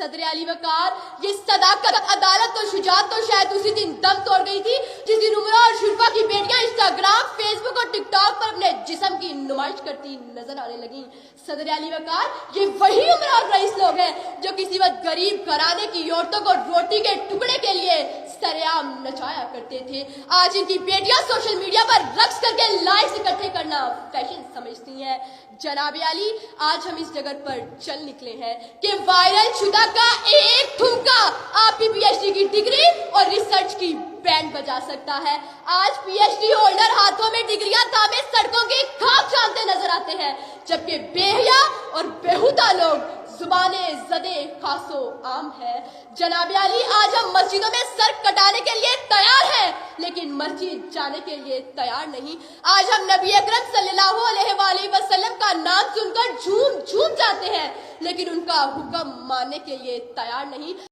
सदर अली वकार, ये सदाकत, अदालत और शुजात तो शायद उसी दिन दम तोड़ गई थी जिस दिन उमरा और शुरफा की बेटियां इंस्टाग्राम, फेसबुक और टिकटॉक पर अपने जिस्म की नुमाइश करती नजर आने लगी। सदर अली वकार, ये वही उमरा और रईस लोग हैं जो किसी वक्त गरीब घराने की औरतों को रोटी के टुकड़े के लिए सरेआम नचाया करते थे। आज इनकी बेटियां सोशल मीडिया पर रक्स करके लाइक्स इकट्ठे करना फैशन समझती हैं। जनाब अली, आज हम इस जगह पर चल निकले हैं कि वायरल शुदा का एक ठुमका आपकी पीएचडी की डिग्री और रिसर्च की बैंड बजा सकता है। आज पीएचडी होल्डर हाथों में डिग्रियां थामे सड़कों की खाक छानते नजर आते हैं, जबकि बेहया और बेहुदा लोग जुबाने जदे खासो आम है। जनाब अली, आज हम मस्जिदों में सर कटाने के लिए तैयार हैं, लेकिन मस्जिद जाने के लिए तैयार नहीं। आज हम नबी अकरम सल्लल्लाहु अलैहि वसल्लम का नाम सुनकर झूम झूम जाते हैं, लेकिन उनका हुक्म मानने के लिए तैयार नहीं।